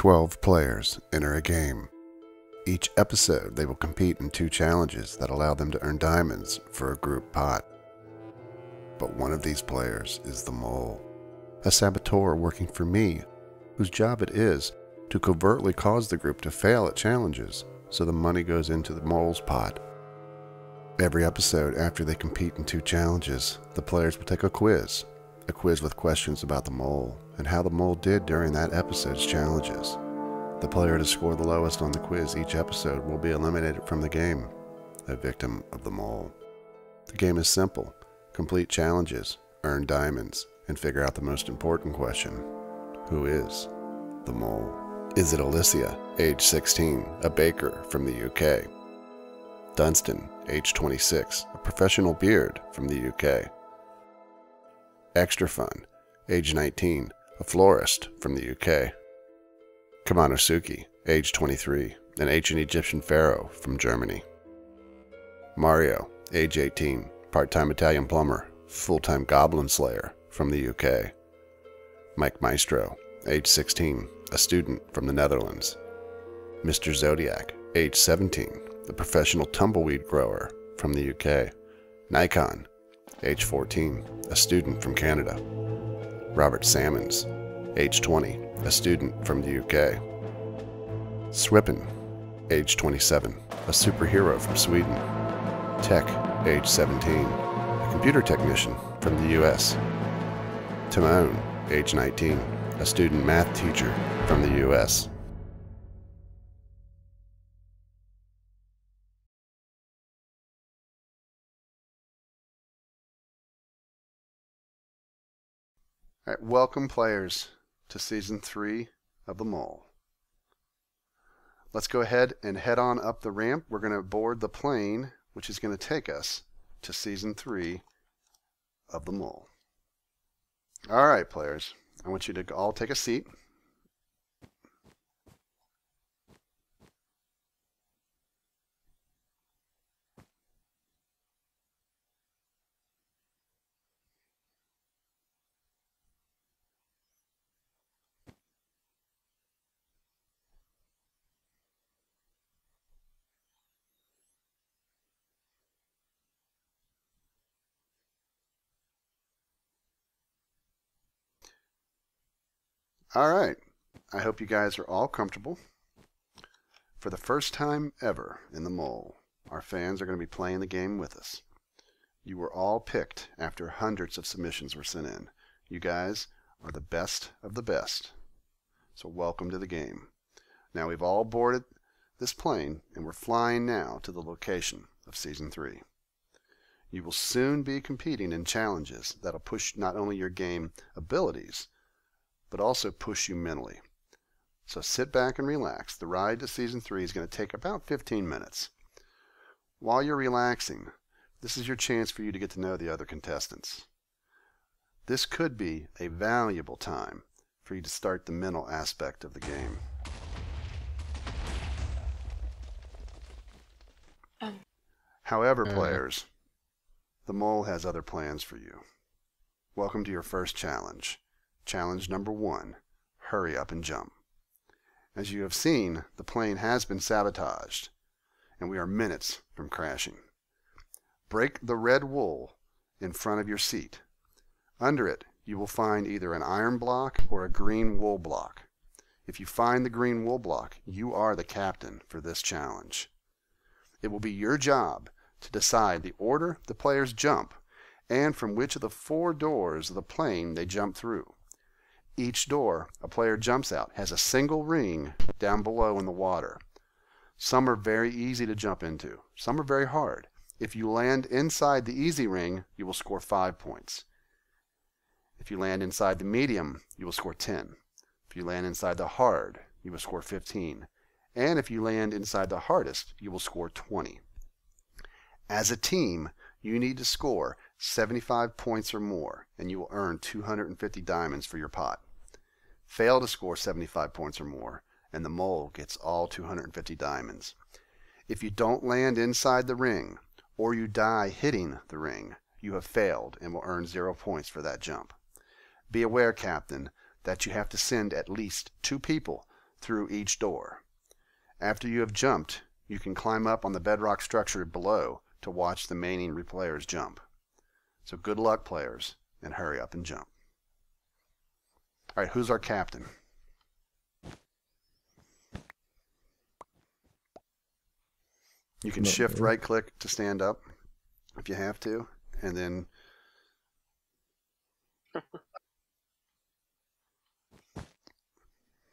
12 players enter a game. Each episode, they will compete in 2 challenges that allow them to earn diamonds for a group pot. But one of these players is the mole, a saboteur working for me, whose job it is to covertly cause the group to fail at challenges so the money goes into the mole's pot. Every episode after they compete in 2 challenges, the players will take a quiz with questions about the mole and how the mole did during that episode's challenges. The player to score the lowest on the quiz each episode will be eliminated from the game, a victim of the mole. The game is simple. Complete challenges, earn diamonds, and figure out the most important question. Who is the mole? Is it Alicia, age 16, a baker from the UK? Dunstan, age 26, a professional beard from the UK? Extra Fun, age 19, a florist from the UK? Kamanosuke, age 23, an ancient Egyptian pharaoh from Germany? Mario, age 18, part-time Italian plumber, full-time goblin slayer from the UK? Mike Maestro, age 16, a student from the Netherlands? Mr. Zodiac, age 17, a professional tumbleweed grower from the UK? Nikon, age 14, a student from Canada? Robert Salmons, age 20, a student from the UK? Swippen, age 27, a superhero from Sweden? Tech, age 17, a computer technician from the US? Timon, age 19, a student math teacher from the US? All right, welcome players to Season 3 of The Mole. Let's go ahead and head on up the ramp. We're going to board the plane, which is going to take us to Season 3 of The Mole. All right, players, I want you to all take a seat. All right, I hope you guys are all comfortable. For the first time ever in The Mole, our fans are going to be playing the game with us. You were all picked after hundreds of submissions were sent in. You guys are the best of the best. So welcome to the game. Now we've all boarded this plane and we're flying now to the location of Season 3. You will soon be competing in challenges that'll push not only your game abilities, but also push you mentally. So sit back and relax. The ride to Season 3 is going to take about 15 minutes. While you're relaxing, this is your chance for you to get to know the other contestants. This could be a valuable time for you to start the mental aspect of the game. However, players, the Mole has other plans for you. Welcome to your first challenge. Challenge number 1, hurry up and jump. As you have seen, the plane has been sabotaged, and we are minutes from crashing. Break the red wool in front of your seat. Under it, you will find either an iron block or a green wool block. If you find the green wool block, you are the captain for this challenge. It will be your job to decide the order the players jump and from which of the 4 doors of the plane they jump through. Each door a player jumps out has a single ring down below in the water. Some are very easy to jump into. Some are very hard. If you land inside the easy ring, you will score 5 points. If you land inside the medium, you will score 10. If you land inside the hard, you will score 15. And if you land inside the hardest, you will score 20. As a team, you need to score 75 points or more, and you will earn 250 diamonds for your pot. Fail to score 75 points or more, and the Mole gets all 250 diamonds. If you don't land inside the ring, or you die hitting the ring, you have failed and will earn 0 points for that jump. Be aware, Captain, that you have to send at least 2 people through each door. After you have jumped, you can climb up on the bedrock structure below to watch the remaining players jump. So good luck, players, and hurry up and jump. All right, who's our captain? You can shift right-click to stand up if you have to, and then...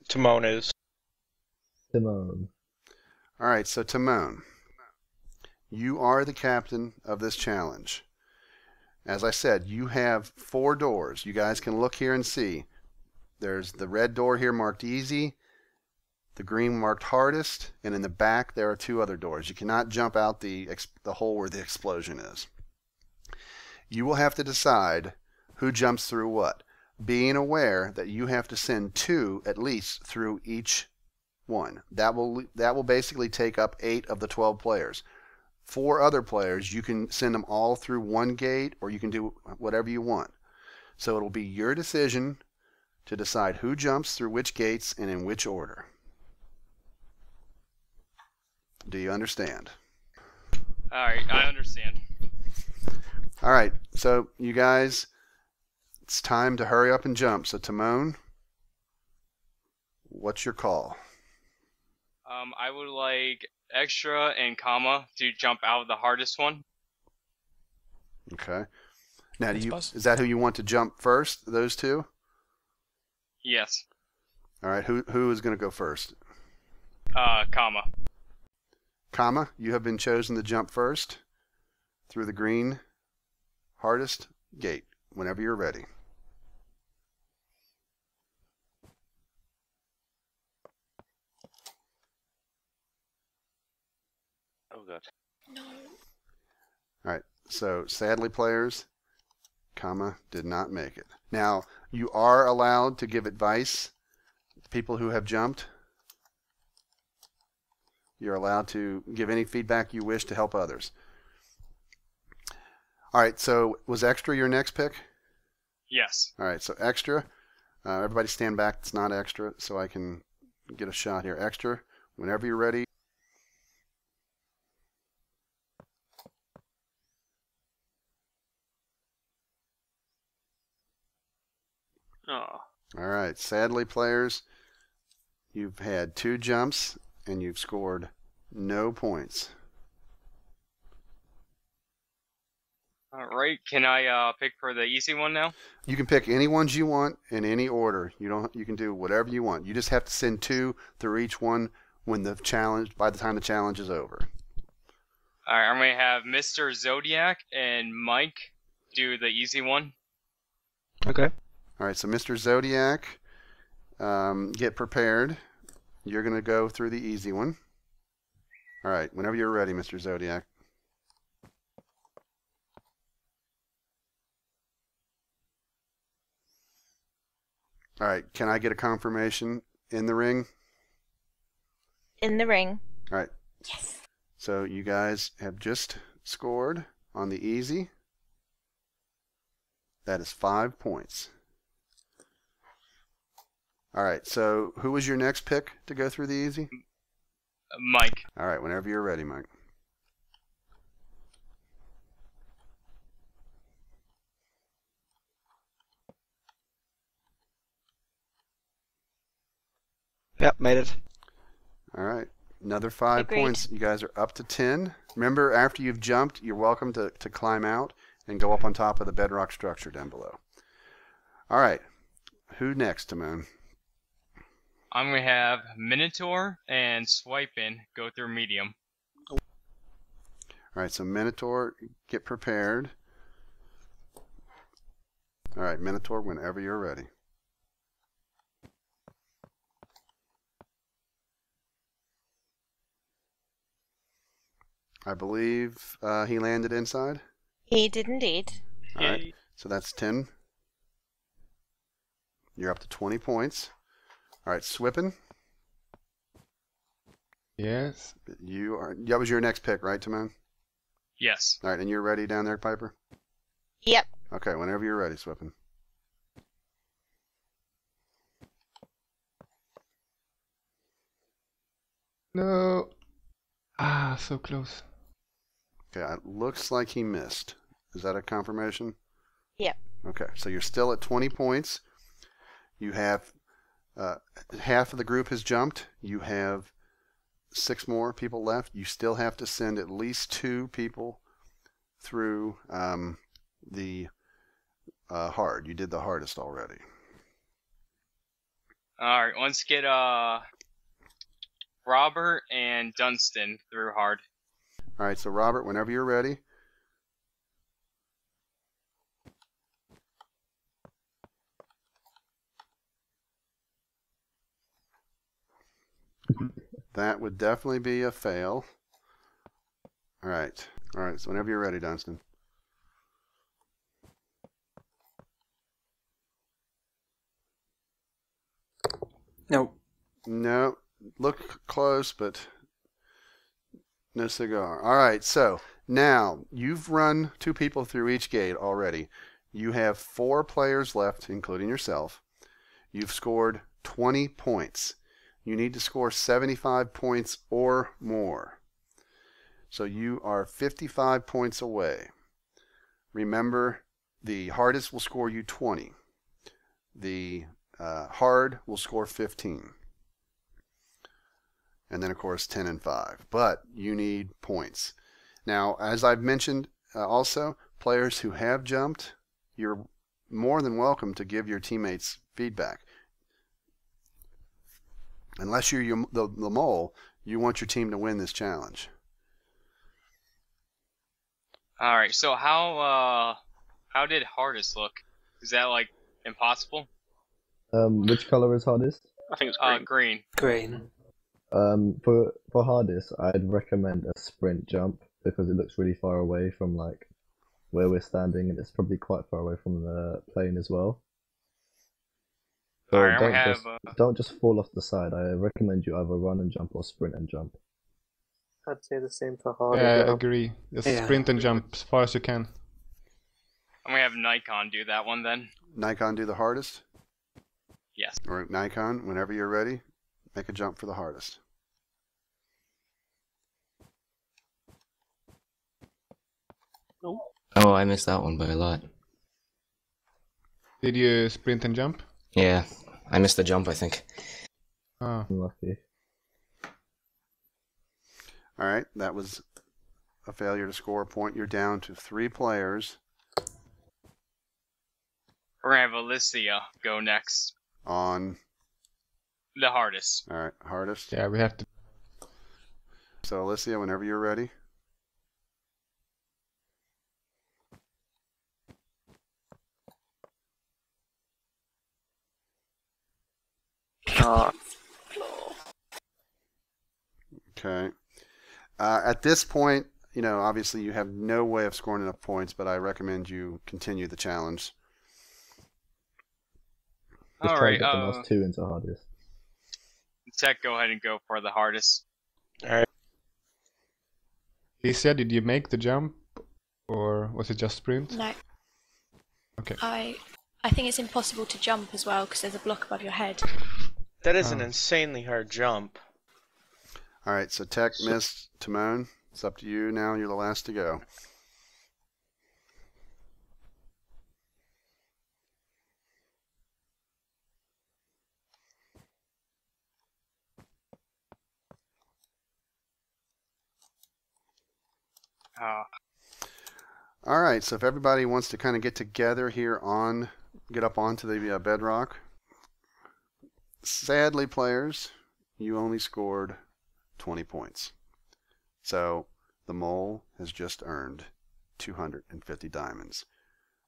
Timon is. Timon. All right, so Timon, you are the captain of this challenge. As I said, you have 4 doors. You guys can look here and see. There's the red door here marked easy, the green marked hardest, and in the back there are 2 other doors. You cannot jump out the hole where the explosion is. You will have to decide who jumps through what, being aware that you have to send 2 at least through each one. That will basically take up 8 of the 12 players. 4 other players, you can send them all through one gate, or you can do whatever you want. So it'll be your decision to decide who jumps through which gates and in which order. Do you understand? All right, I understand. All right, so you guys, it's time to hurry up and jump. So Timon, what's your call? I would like Extra and Comma to jump out of the hardest one. Okay. Now, is that who you want to jump first? Those 2? Yes. All right. Who is going to go first? Comma. Comma, you have been chosen to jump first through the green hardest gate. Whenever you're ready. Oh god. No. All right. So sadly, players, Comma did not make it. Now, you are allowed to give advice to people who have jumped. You're allowed to give any feedback you wish to help others. All right, so was Extra your next pick? Yes. All right, so Extra. Everybody stand back. It's not Extra, so I can get a shot here. Extra, whenever you're ready. Oh. All right, sadly, players, you've had 2 jumps, and you've scored no points. All right. Can I pick for the easy one now? You can pick any ones you want in any order. You can do whatever you want. You just have to send 2 through each one by the time the challenge is over. All right. I'm gonna have Mr. Zodiac and Mike do the easy one. Okay. All right, so Mr. Zodiac, get prepared. You're going to go through the easy one. All right, whenever you're ready, Mr. Zodiac. All right, can I get a confirmation in the ring? In the ring. All right. Yes. So you guys have just scored on the easy. That is 5 points. All right, so who was your next pick to go through the easy? Mike. All right, whenever you're ready, Mike. Yep, made it. All right, another 5 Agreed. points. You guys are up to 10. Remember, after you've jumped, you're welcome to climb out and go up on top of the bedrock structure down below. All right, who next, Timon? I'm gonna have Minotaur and Swipin go through medium. All right, so Minotaur, get prepared. All right, Minotaur, whenever you're ready. I believe he landed inside. He did indeed. All right, so that's 10. You're up to 20 points. All right, Swippin. Yes. That was your next pick, right, Timon? Yes. All right, and you're ready down there, Piper? Yep. Okay, whenever you're ready, Swippin. No. Ah, so close. Okay, it looks like he missed. Is that a confirmation? Yep. Okay, so you're still at 20 points. You have half of the group has jumped. You have 6 more people left. You still have to send at least 2 people through the hard. You did the hardest already. Alright, let's get Robert and Dunstan through hard. All right, so Robert, whenever you're ready. That would definitely be a fail. All right, so whenever you're ready, Dunstan. Nope. No, look close, but no cigar. All right, so now you've run 2 people through each gate already. You have 4 players left, including yourself. You've scored 20 points. You need to score 75 points or more. So you are 55 points away. Remember, the hardest will score you 20. The hard will score 15. And then, of course, 10 and 5. But you need points. Now, as I've mentioned also, players who have jumped, you're more than welcome to give your teammates feedback. Unless you're the mole, you want your team to win this challenge. Alright, so how did hardest look? Is that, like, impossible? Which color is hardest? I think it's green. Green. Green. For hardest, I'd recommend a sprint jump because it looks really far away from like where we're standing, and it's probably quite far away from the plane as well. So Alright, don't just fall off the side. I recommend you either run and jump or sprint and jump. I'd say the same for hard. Yeah, as I well. agree. Just Yeah. sprint and jump as far as you can. I'm gonna have Nikon do that one then. Nikon do the hardest? Yes. Or Nikon, whenever you're ready, make a jump for the hardest. Oh, I missed that one by a lot. Did you sprint and jump? Yeah, I missed the jump, I think. Oh. Lucky. All right, that was a failure to score a point. You're down to 3 players We're gonna have Alicia go next. on, The hardest. all right, hardest. Yeah, we have to. So, Alicia, whenever you're ready. Okay. At this point, you know, obviously you have no way of scoring enough points, but I recommend you continue the challenge. Just try Alright, and get the last 2 into hardest. Tech, go ahead and go for the hardest. He said, did you make the jump, or was it just sprint? No. Okay. I think it's impossible to jump as well because there's a block above your head. That is an Oh. insanely hard jump. All right, so Tech missed. Timon, it's up to you now. You're the last to go. All right, so if everybody wants to kind of get together here get up onto the bedrock. Sadly, players, you only scored 20 points. So the mole has just earned 250 diamonds.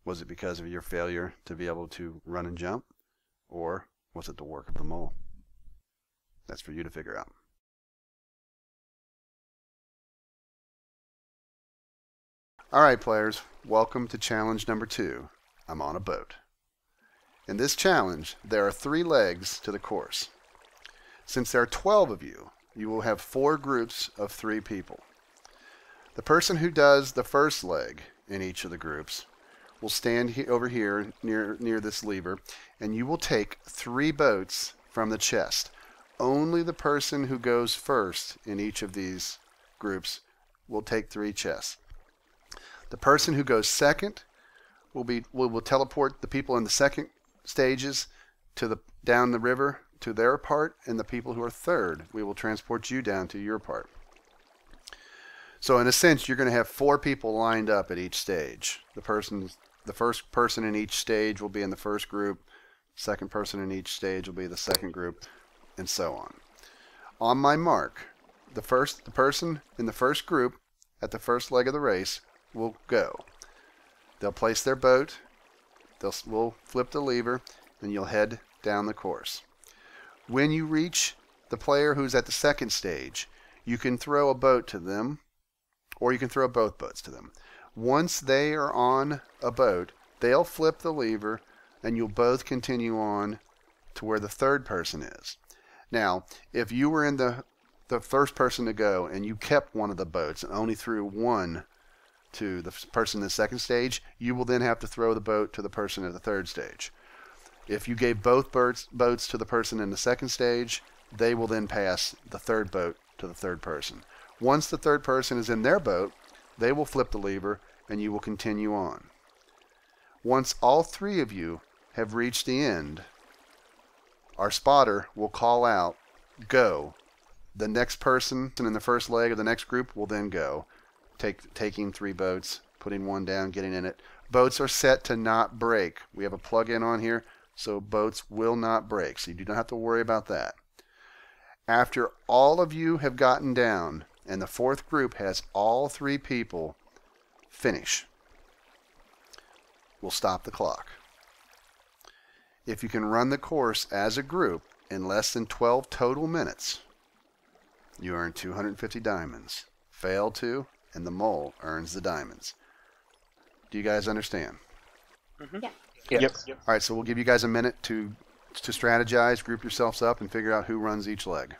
Was it because of your failure to be able to run and jump? Or was it the work of the mole? That's for you to figure out. All right, players, welcome to challenge number 2. I'm on a boat. In this challenge, there are 3 legs to the course. Since there are 12 of you, you will have 4 groups of 3 people. The person who does the first leg in each of the groups will stand over here near this lever, and you will take 3 boats from the chest. only the person who goes first in each of these groups will take 3 chests. The person who goes second will teleport the people in the second stages down the river to their part, and the people who are third, we will transport you down to your part. So in a sense, you're going to have 4 people lined up at each stage. The first person in each stage will be in the first group. Second person in each stage will be the second group, and so on. On my mark, the person in the first group at the first leg of the race will go. They'll place their boat. We'll flip the lever, and you'll head down the course. When you reach the player who's at the second stage, you can throw a boat to them, or you can throw both boats to them. Once they are on a boat, they'll flip the lever, and you'll both continue on to where the third person is. Now, if you were in the first person to go, and you kept one of the boats and only threw one to the person in the second stage, you will then have to throw the boat to the person at the third stage. If you gave both boats to the person in the second stage, they will then pass the third boat to the third person. Once the third person is in their boat, they will flip the lever, and you will continue on. Once all 3 of you have reached the end, our spotter will call out, "Go." The next person in the first leg of the next group will then go, taking 3 boats, putting one down, getting in it. Boats are set to not break. We have a plug-in on here, so boats will not break, so you do not have to worry about that. After all of you have gotten down, and the fourth group has all 3 people finish, we'll stop the clock. If you can run the course as a group in less than 12 total minutes, you earn 250 diamonds. Fail to, and the mole earns the diamonds. Do you guys understand? Yeah. Yep. All right, so we'll give you guys a minute to strategize, group yourselves up, and figure out who runs each leg.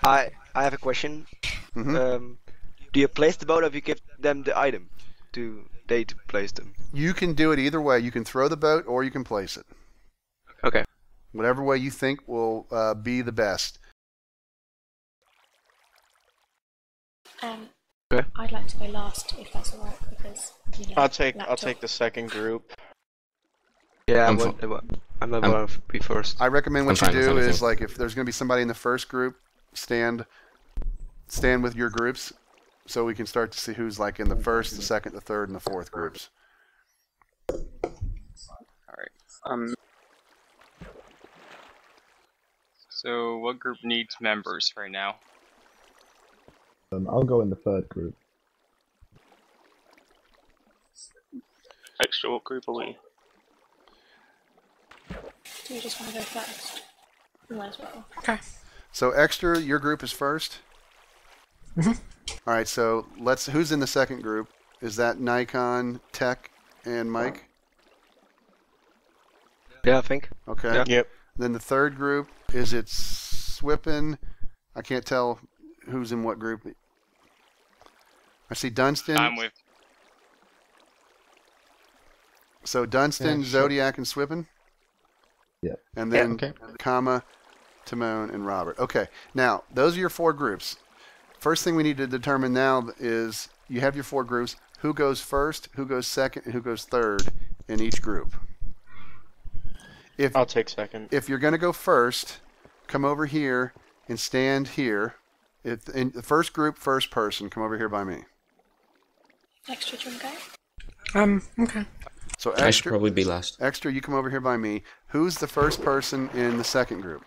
I have a question. Mhm. Do you place the boat, or do you give them the item to place them? You can do it either way. You can throw the boat, or you can place it. Okay. Whatever way you think will be the best. Okay. I'd like to go last if that's alright, because I'll take laptop. the second group. Yeah, I'm I'm gonna be first. I recommend what I'm you fine with do is, anything. like, if there's going to be somebody in the first group, stand with your groups, so we can start to see who's like in the first, the second, the third, and the fourth groups. Alright. So what group needs members right now? I'll go in the third group. Extra, what group are we? Do you just want to go first? You might as well. Okay. So extra, your group is first. Mhm. All right. So who's in the second group? Is that Nikon, Tech, and Mike? Yeah, I think. Okay. Yeah. Yep. Then the third group, is it Swippin? I can't tell who's in what group. I see Dunstan. I'm with. So Dunstan, Yeah, sure. Zodiac, and Swippin? Yeah. And then Okay. Comma, Timon, and Robert. Okay. Now, those are your 4 groups. First thing we need to determine now is you have your 4 groups. Who goes first, who goes second, and who goes third in each group. I'll take second. If you're going to go first, come over here and stand here. In the first group, first person, come over here by me. Extra, do you want to go? Okay. So I should extra, probably be last. extra, you come over here by me. Who's the first person in the second group?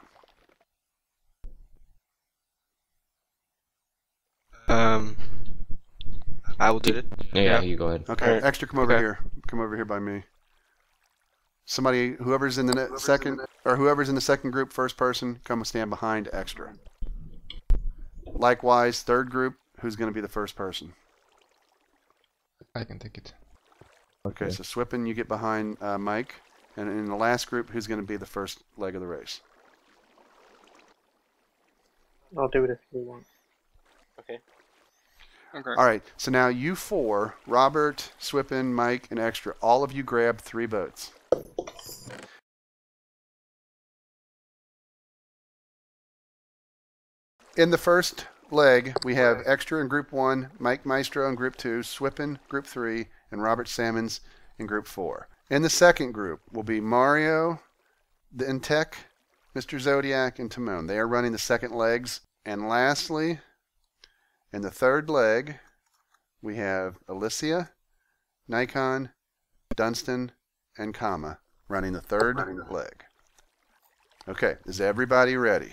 I will do it. Yeah, you go ahead. Okay, Alright. extra, come over Okay. here. Come over here by me. Somebody, whoever's in the second, or whoever's in the second group, first person, come and stand behind extra. Likewise, third group, who's going to be the first person? I can take it. Okay, so Swippin, you get behind Mike. And in the last group, who's going to be the first leg of the race? I'll do it if you want. Okay. All right, so now you 4, Robert, Swippin, Mike, and extra, all of you grab 3 boats. In the first leg, we have Extra in Group 1, Mike Maestro in Group 2, Swippen Group 3, and Robert Salmons in Group 4. In the second group will be Mario, the Intech, Mr. Zodiac, and Timon. They are running the second legs. And lastly, in the third leg, we have Alicia, Nikon, Dunstan, and Kama running the third leg. Okay, is everybody ready?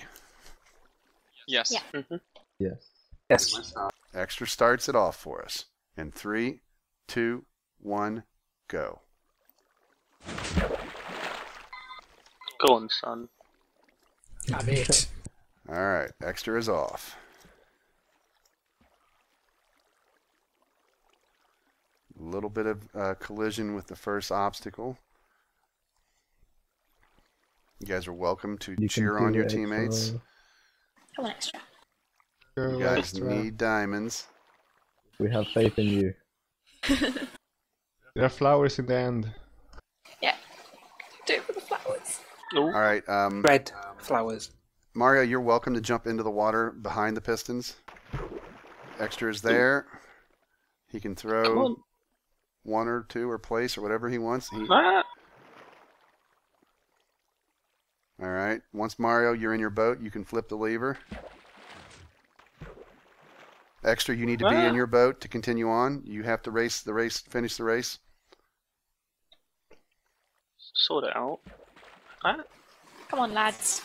Yes. Yeah. Mm-hmm. Yes. Yes. Extra starts it off for us. In 3, 2, 1, go. Go on, son. Damn it. All right, Extra is off. A little bit of collision with the first obstacle. You guys are welcome to You cheer can on do your it, teammates. Come on, Extra. Go You guys Extra. need diamonds. We have faith in you. There are flowers in the end. Yeah. Do it for the flowers. All right, Red flowers. Mario, you're welcome to jump into the water behind the pistons. Extra is there. He can Come throw on. one or two or place or whatever he wants. Ah. All right. Once Mario, you're in your boat, you can flip the lever. Extra, you need to be in your boat to continue on. You have to finish the race. Sort it out. Ah. Come on, lads.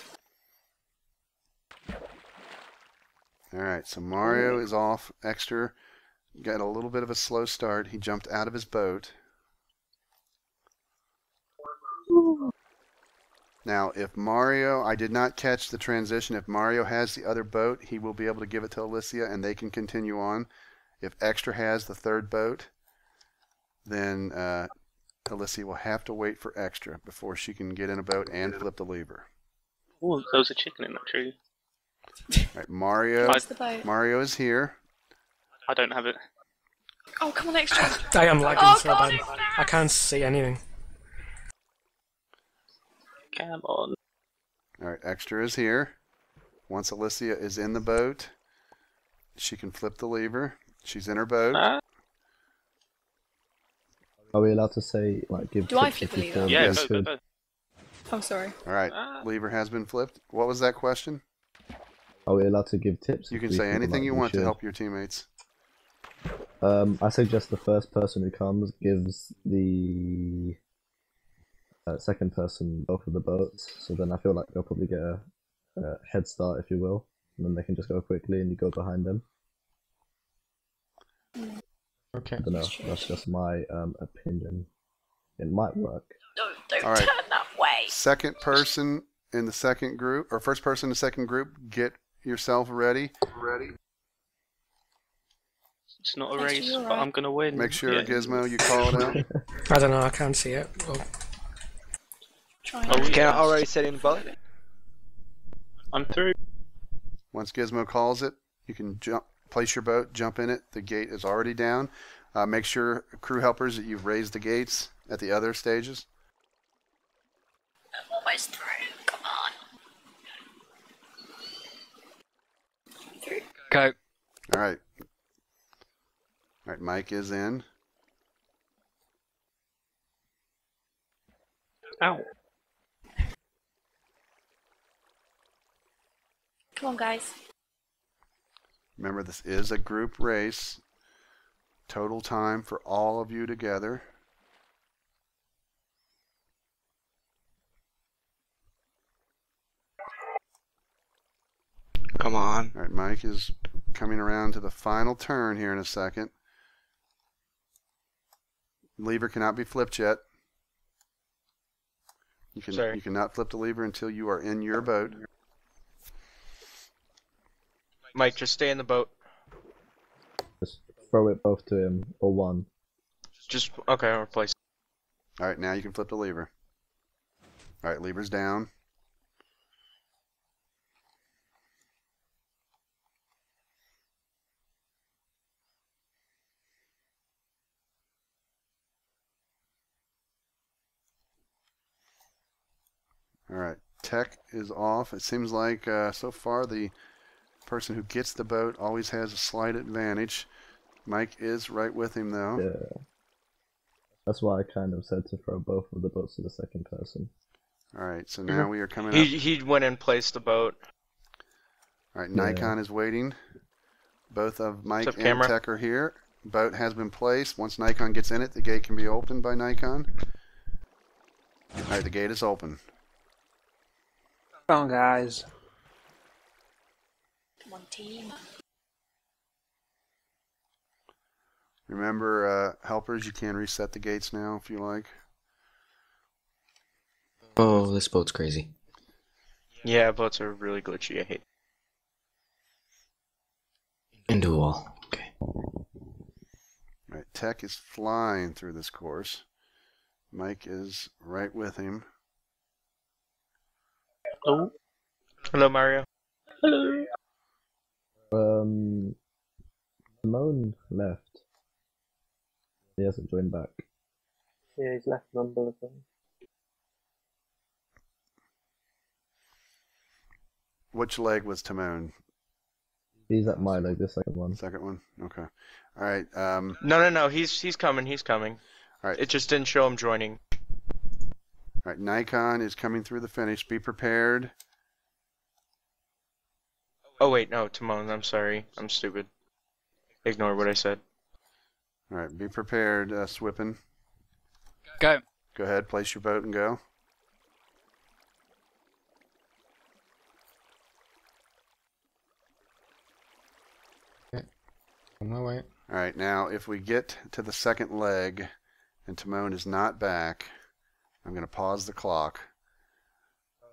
All right. So Mario is off. Extra got a little bit of a slow start. He jumped out of his boat. Now, if Mario, I did not catch the transition. If Mario has the other boat, he will be able to give it to Alicia and they can continue on. If Extra has the third boat, then Alicia will have to wait for Extra before she can get in a boat and flip the lever. Oh, there was a chicken in that tree. All right, Mario. Where's the boat? Mario is here. I don't have it. Oh, come on, Extra. I am lagging Oh, so God, bad. it's I can't see anything. Come on. All right, Extra is here. Once Alicia is in the boat, she can flip the lever. She's in her boat. Ah. Are we allowed to say, like, give Do I tips flip if the you lever? feel Yeah, Yes. go, go, go. Oh, sorry. All right, Ah. lever has been flipped. What was that question? Are we allowed to give tips? You if can we say feel anything like you we want to should? help your teammates. I suggest the first person who comes gives the second person both of the boats, so then I feel like they'll probably get a head start, if you will, and then they can just go quickly and you go behind them. Okay. I don't know, that's just my opinion. It might work. Don't All right. turn that way. Second person in the second group, or first person in the second group, get yourself ready. It's not a Extra, race, you're but right. I'm gonna win. Make sure, Yeah. Gizmo, you call it out. I don't know, I can't see it. Oh, Try Oh, and Can I yes. already set in the boat? I'm through. Once Gizmo calls it, you can place your boat, jump in it. The gate is already down. Make sure, crew helpers, that you've raised the gates at the other stages. I'm almost through. Come on. Through. go. All right. All right, Mike is in. Ow. Come on, guys. Remember, this is a group race. Total time for all of you together. Come on. All right, Mike is coming around to the final turn here in a second. Lever cannot be flipped yet. Sorry. You cannot flip the lever until you are in your boat. Mike, just stay in the boat. Just throw it both to him, or one. Just, okay, I'll replace. All right, now you can flip the lever. All right, lever's down. All right, tech is off. It seems like so far the person who gets the boat always has a slight advantage. Mike is right with him, though. Yeah. That's why I kind of said to throw both of the boats to the second person. Alright, so now we are coming up. He went and placed the boat. Alright, Nikon is waiting. Both of Mike and camera? Tech are here. Boat has been placed. Once Nikon gets in it, the gate can be opened by Nikon. Alright, the gate is open. Come on, guys. Come on, team. Remember, helpers, you can reset the gates now if you like. Oh, this boat's crazy. Yeah, boats are really glitchy. I hate. Into a wall. Okay. Right, Tech is flying through this course. Mike is right with him. Oh, Hello, Mario. hello. Simone left. He hasn't joined back. Yeah, he's left Rumble as well. Which leg was Timon? He's at my leg, the second one. Second one? Okay. Alright, No. He's coming. He's coming. Alright. It just didn't show him joining. Alright, Nikon is coming through the finish. Be prepared. Oh wait, no, Timon. I'm sorry. I'm stupid. Ignore what I said. Alright, be prepared, Swippin. Go. Go ahead, place your boat and go. On my way. Alright, now if we get to the second leg and Timon is not back, I'm going to pause the clock.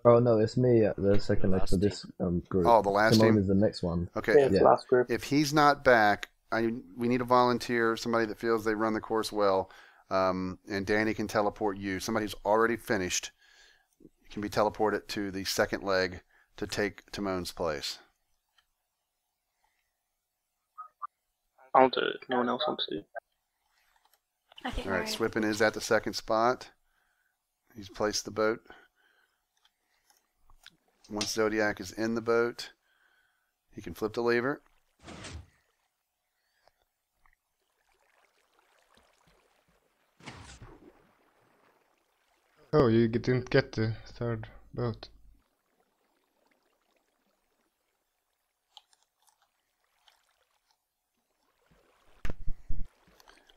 Oh no, it's me at the second leg for this group. Oh, the last Simone team? is the next one. Okay, Yeah, it's last group. if he's not back, we need a volunteer, somebody that feels they run the course well, and Danny can teleport you. Somebody who's already finished can be teleported to the second leg to take Timon's place. I'll do it. No one else wants to. I think Alright, Mario. Swippin is at the second spot. He's placed the boat. Once Zodiac is in the boat, he can flip the lever. Oh, you didn't get the third boat.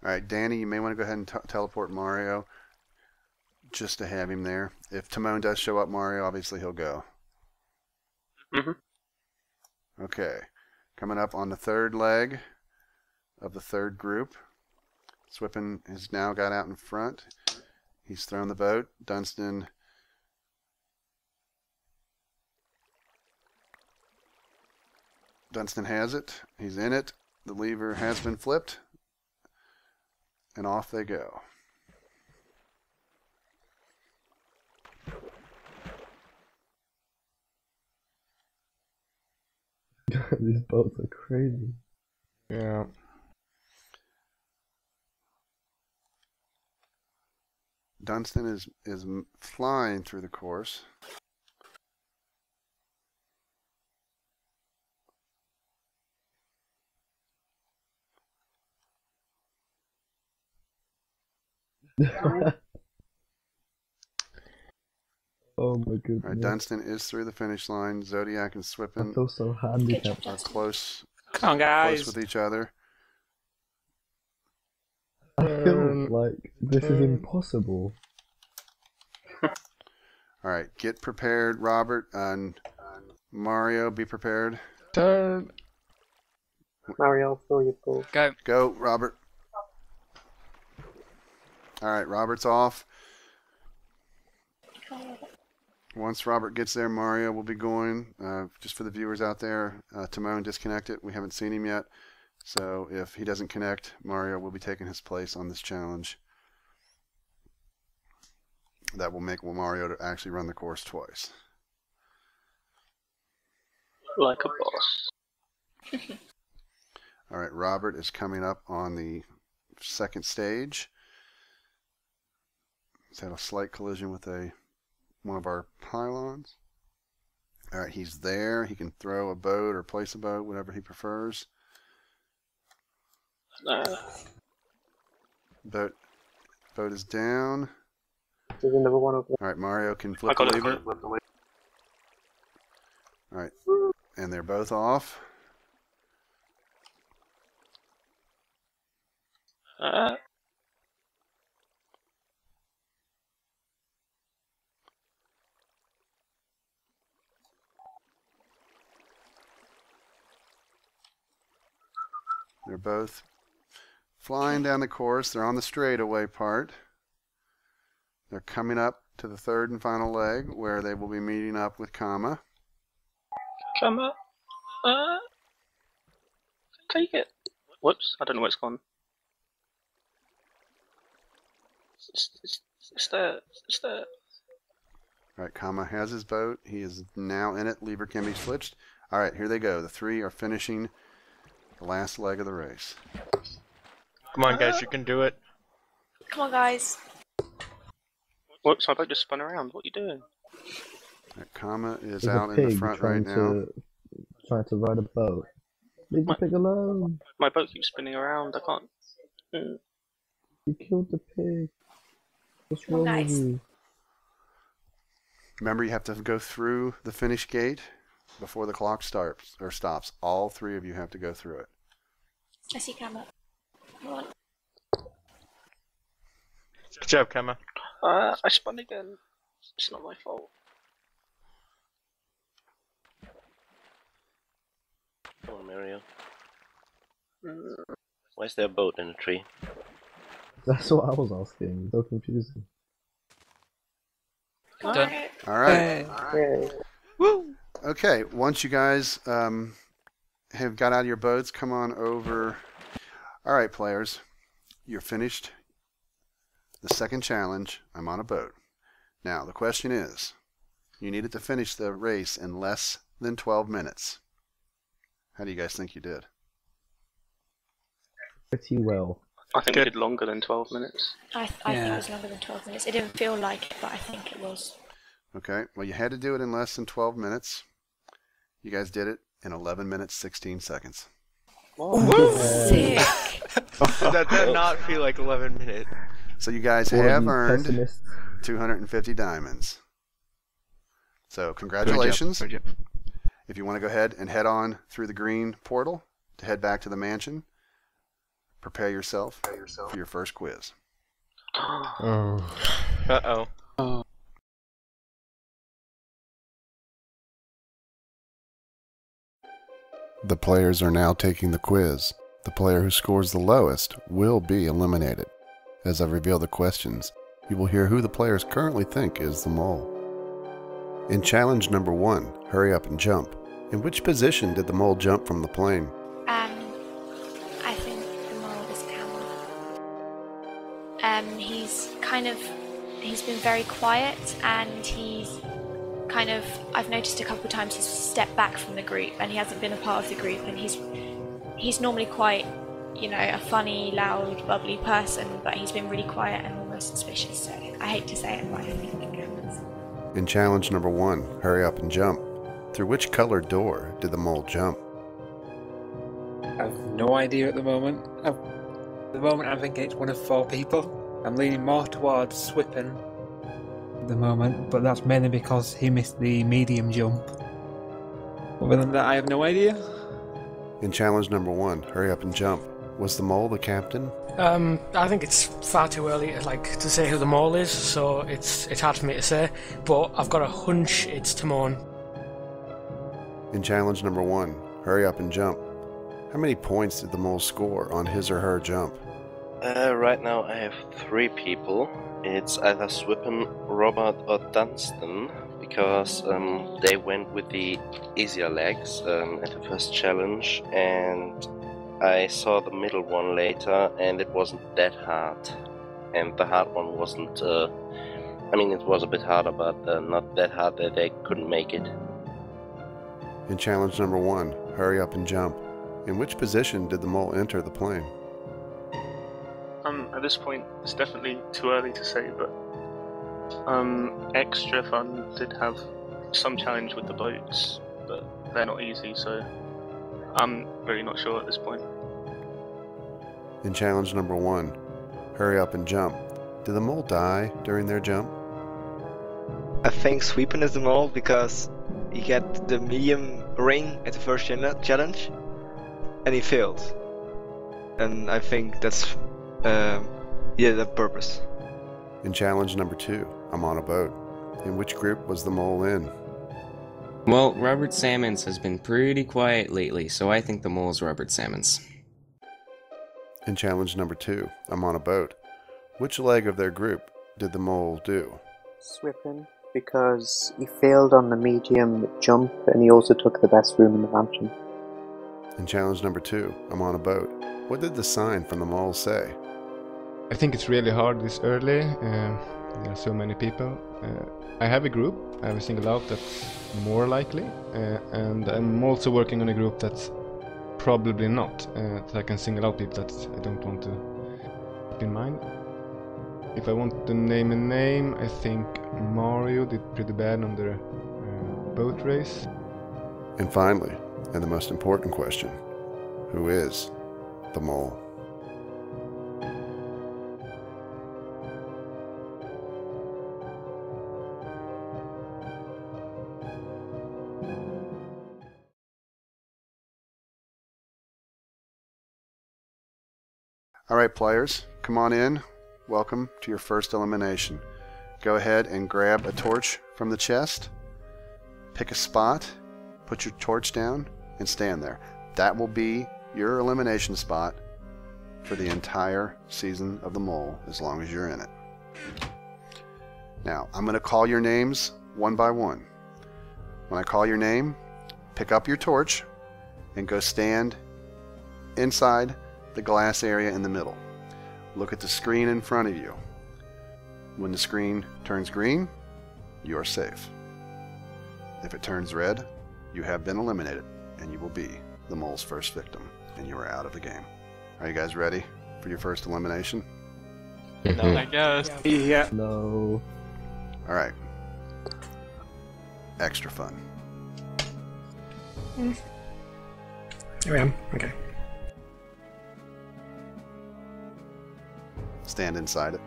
Alright, Danny, you may want to go ahead and teleport Mario just to have him there. If Timon does show up, Mario, obviously he'll go. Okay, coming up on the third leg of the third group. Swippin has now got out in front. He's thrown the boat. Dunstan has it. He's in it. The lever has been flipped. And off they go. These boats are crazy. Yeah. Dunstan is flying through the course. Oh my goodness. All right, Dunstan is through the finish line. Zodiac and I Swippin feel so handicapped. are close Come on, guys. with each other. I feel like this is impossible. All right, get prepared, Robert, and Mario, be prepared. Turn. Mario, fill your pool. Go. Go, Robert. All right, Robert's off. Once Robert gets there, Mario will be going. Just for the viewers out there, Timon disconnected. We haven't seen him yet. So if he doesn't connect, Mario will be taking his place on this challenge. That will make Mario to actually run the course twice. Like a boss. All right, Robert is coming up on the second stage. He's had a slight collision with one of our pylons. Alright, he's there. He can throw a boat or place a boat, whatever he prefers. Boat is down. There's another one over there. Alright, Mario can I flip the got lever. it. Alright, and they're both off. They're both flying down the course. They're on the straightaway part. They're coming up to the third and final leg where they will be meeting up with Kama. Kama. Take it. Whoops, I don't know where it's gone. It's there. It's there. Alright, Kama has his boat. He is now in it. Lever can be switched. Alright, here they go. The three are finishing the last leg of the race. Come on, guys, you can do it. Come on, guys. Whoops, my boat just spun around. What are you doing? Alright, Kama is There's out a in the pig front right now. trying to ride a boat. Leave the pig alone. My boat keeps spinning around. I can't. You killed the pig. What's Come on, wrong with guys. you? Remember, you have to go through the finish gate before the clock starts or stops. All three of you have to go through it. I see camera. Come on. Good job, Kama. I spun again. It's not my fault. Come on, Mario. Why is there a boat in a tree? That's what I was asking. So confusing. Done. Alright. Woo! Okay, once you guys have got out of your boats, come on over. Alright, players. You're finished the second challenge. I'm on a boat. Now, the question is, you needed to finish the race in less than 12 minutes. How do you guys think you did? Pretty well. I think we did longer than 12 minutes. I think it was longer than 12 minutes. It didn't feel like it, but I think it was. Okay, well, you had to do it in less than 12 minutes. You guys did it in 11 minutes, 16 seconds. Sick. That did not feel like 11 minutes. So you guys have earned 250 diamonds. So congratulations. Good job. If you want to go ahead and head on through the green portal to head back to the mansion, prepare yourself for your first quiz. Oh. Uh-oh. The players are now taking the quiz. The player who scores the lowest will be eliminated. As I reveal the questions, you will hear who the players currently think is the mole. In challenge number 1, hurry up and jump. In which position did the mole jump from the plane? I think the mole is Camel. He's been very quiet, and I've noticed a couple of times he's stepped back from the group, and he hasn't been a part of the group, and he's normally quite, a funny, loud, bubbly person, but he's been really quiet and almost suspicious, so I hate to say it, but I think Camel's. In challenge number 1, hurry up and jump. Through which colored door did the mole jump? I have no idea at the moment. At the moment, I'm thinking it's one of 4 people. I'm leaning more towards Swippen at the moment, but that's mainly because he missed the medium jump. Other than that, I have no idea. In challenge number 1, hurry up and jump. Was the mole the captain? I think it's far too early to say who the mole is, so it's hard for me to say. But I've got a hunch it's Timon. In challenge number 1, hurry up and jump. How many points did the mole score on his or her jump? Right now I have 3 people. It's either Swippen, Robert, or Dunstan, because they went with the easier legs at the first challenge, and I saw the middle one later, and it wasn't that hard. And the hard one wasn't, it was a bit harder, but not that hard that they couldn't make it. In challenge number 1, hurry up and jump. In which position did the mole enter the plane? At this point, it's definitely too early to say, but Extra Fun did have some challenge with the boats, but they're not easy, so I'm really not sure at this point. In challenge number 1, hurry up and jump. Did the mole die during their jump? I think Sweepin is the mole because he got the medium ring at the first challenge and he failed. And I think that's the purpose. In challenge number 2, I'm on a boat. In which group was the mole in? Well, Robert Salmons has been pretty quiet lately, so I think the mole's Robert Salmons. In challenge number 2, I'm on a boat. Which leg of their group did the mole do? Swippin, because he failed on the medium jump and he also took the best room in the mansion. In challenge number 2, I'm on a boat. What did the sign from the mole say? I think it's really hard this early. There are so many people. I have a group. I have a single out that's more likely, and I'm also working on a group that's probably not. So I can single out people that I don't want to keep in mind. If I want to name a name, I think Mario did pretty bad on the boat race. And finally, and the most important question, who is the mole? All right, players, come on in. Welcome to your first elimination. Go ahead and grab a torch from the chest, pick a spot, put your torch down, and stand there. That will be your elimination spot for the entire season of The Mole, as long as you're in it. Now, I'm going to call your names one by one. When I call your name, pick up your torch and go stand inside the glass area in the middle. Look at the screen in front of you. When the screen turns green, you are safe. If it turns red, you have been eliminated, and you will be the mole's first victim, and you are out of the game. Are you guys ready for your first elimination? No, I guess. Yeah. No. All right. Extra fun. Here I am. Okay. Stand inside it.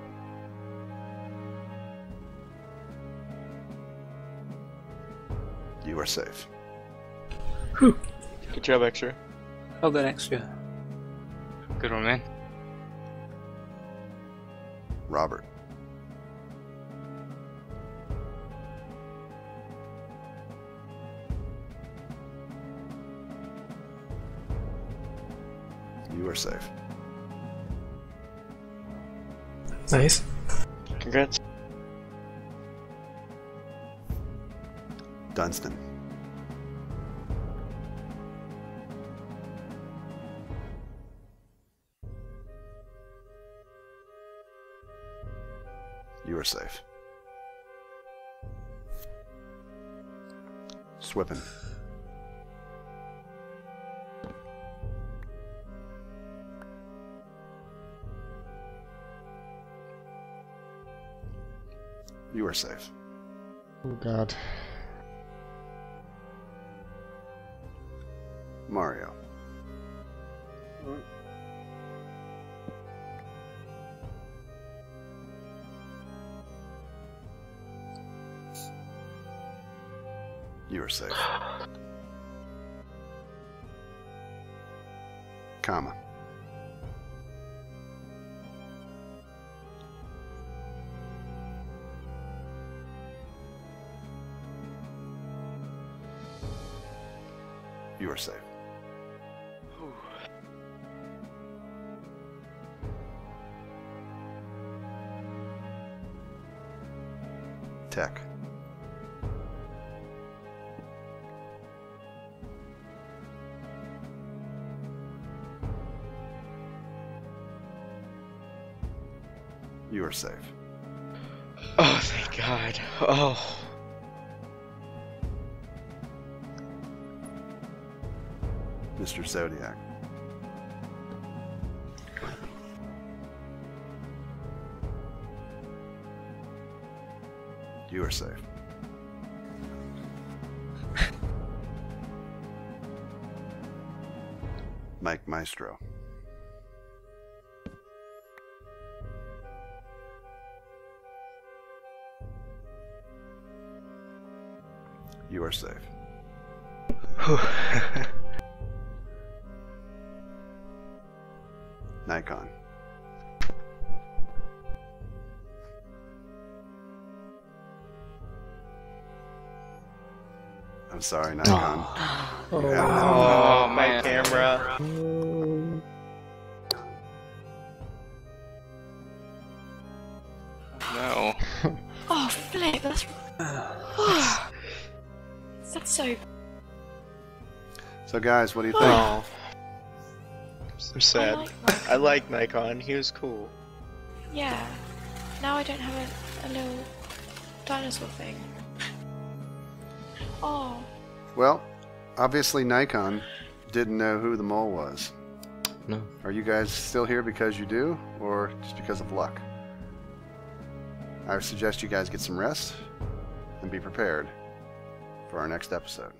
You are safe. Good job, Extra. Well done, Extra. Good one, man. Robert. You are safe. Nice. Congrats. Dunstan. You are safe. Swippin. You are safe. Oh God. Mario. You are safe. Comma. You are safe. Tech. You are safe. Oh, thank God. Oh. Mr. Zodiac. You are safe. Mike Maestro. You are safe. Nikon. I'm sorry, Nikon. You have Oh, Oh, my man. camera. No. Oh, flip. That's. That's so. So, guys, what do you think? Oh. I'm sad. like I like Nikon. He was cool. Yeah. Now I don't have a little dinosaur thing. Oh. Well, obviously Nikon didn't know who the mole was. No. Are you guys still here because you do, or just because of luck? I would suggest you guys get some rest and be prepared for our next episode.